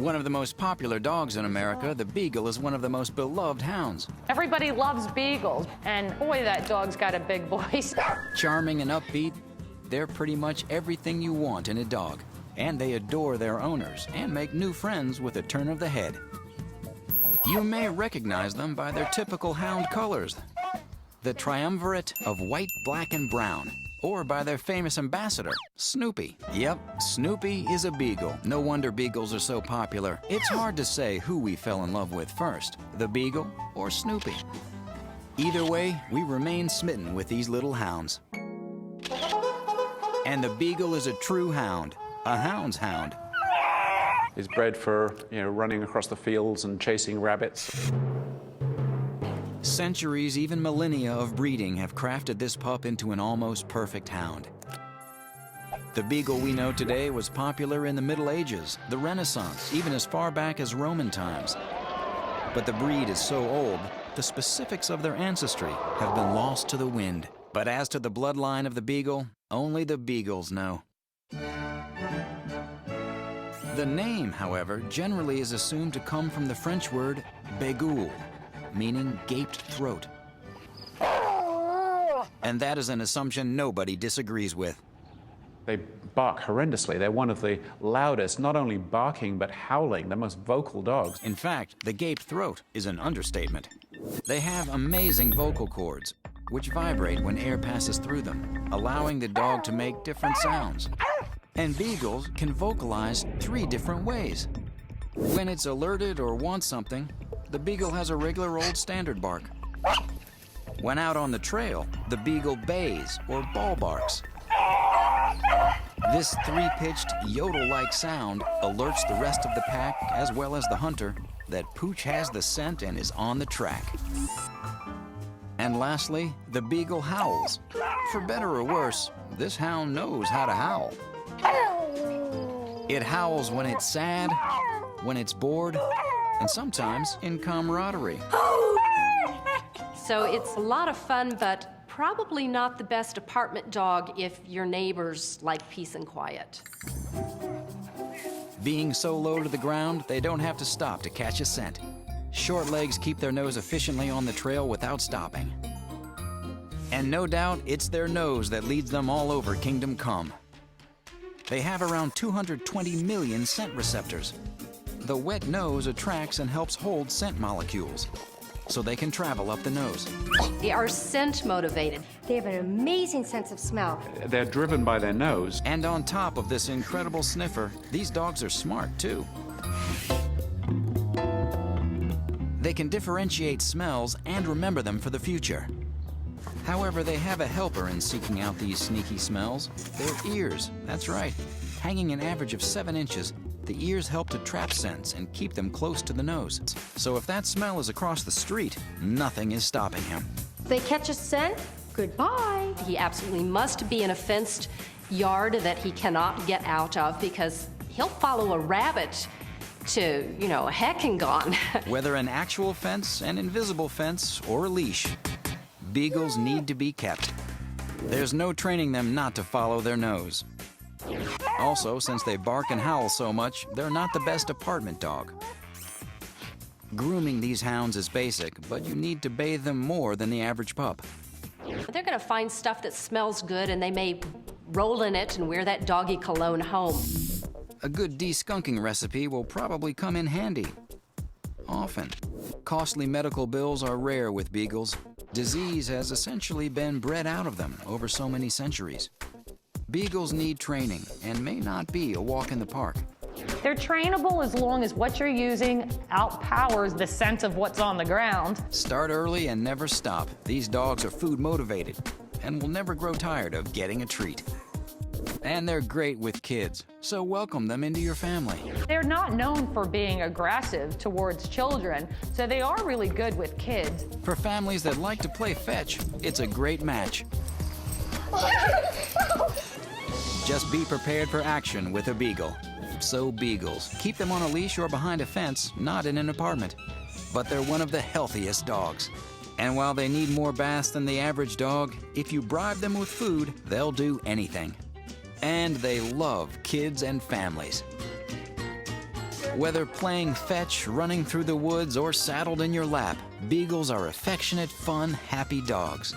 One of the most popular dogs in America, the Beagle is one of the most beloved hounds. Everybody loves Beagles, and boy, that dog's got a big voice. Charming and upbeat, they're pretty much everything you want in a dog. And they adore their owners and make new friends with a turn of the head. You may recognize them by their typical hound colors, the triumvirate of white, black, and brown, or by their famous ambassador, Snoopy. Yep, Snoopy is a Beagle. No wonder Beagles are so popular. It's hard to say who we fell in love with first, the Beagle or Snoopy. Either way, we remain smitten with these little hounds. And the Beagle is a true hound, a hound's hound. He's bred for, running across the fields and chasing rabbits. Centuries, even millennia of breeding have crafted this pup into an almost perfect hound. The Beagle we know today was popular in the Middle Ages, the Renaissance, even as far back as Roman times. But the breed is so old, the specifics of their ancestry have been lost to the wind. But as to the bloodline of the Beagle, only the Beagles know. The name, however, generally is assumed to come from the French word Beagle, meaning gaped throat. And that is an assumption nobody disagrees with. They bark horrendously. They're one of the loudest, not only barking, but howling, the most vocal dogs. In fact, the gaped throat is an understatement. They have amazing vocal cords, which vibrate when air passes through them, allowing the dog to make different sounds. And Beagles can vocalize 3 different ways. When it's alerted or wants something, the Beagle has a regular old standard bark. When out on the trail, the Beagle bays or ball barks. This 3-pitched yodel-like sound alerts the rest of the pack, as well as the hunter, that Pooch has the scent and is on the track. And lastly, the Beagle howls. For better or worse, this hound knows how to howl. It howls when it's sad, when it's bored, and sometimes in camaraderie. So it's a lot of fun, but probably not the best apartment dog if your neighbors like peace and quiet. Being so low to the ground, they don't have to stop to catch a scent. Short legs keep their nose efficiently on the trail without stopping. And no doubt, it's their nose that leads them all over Kingdom Come. They have around 220 million scent receptors. The wet nose attracts and helps hold scent molecules, so they can travel up the nose. They are scent motivated. They have an amazing sense of smell. They're driven by their nose. And on top of this incredible sniffer, these dogs are smart too. They can differentiate smells and remember them for the future. However, they have a helper in seeking out these sneaky smells. Their ears, that's right. Hanging an average of 7 inches, the ears help to trap scents and keep them close to the nose. So if that smell is across the street, nothing is stopping him. They catch a scent, goodbye. He absolutely must be in a fenced yard that he cannot get out of, because he'll follow a rabbit to, heck and gone. Whether an actual fence, an invisible fence, or a leash, Beagles need to be kept. There's no training them not to follow their nose. Also, since they bark and howl so much, they're not the best apartment dog. Grooming these hounds is basic, but you need to bathe them more than the average pup. They're gonna find stuff that smells good, and they may roll in it and wear that doggy cologne home. A good de-skunking recipe will probably come in handy. Often. Costly medical bills are rare with Beagles. Disease has essentially been bred out of them over so many centuries. Beagles need training and may not be a walk in the park. They're trainable as long as what you're using outpowers the scent of what's on the ground. Start early and never stop. These dogs are food motivated and will never grow tired of getting a treat. And they're great with kids, so welcome them into your family. They're not known for being aggressive towards children, so they are really good with kids. For families that like to play fetch, it's a great match. Just be prepared for action with a Beagle. So Beagles, keep them on a leash or behind a fence, not in an apartment. But they're one of the healthiest dogs. And while they need more baths than the average dog, if you bribe them with food, they'll do anything. And they love kids and families. Whether playing fetch, running through the woods, or saddled in your lap, Beagles are affectionate, fun, happy dogs.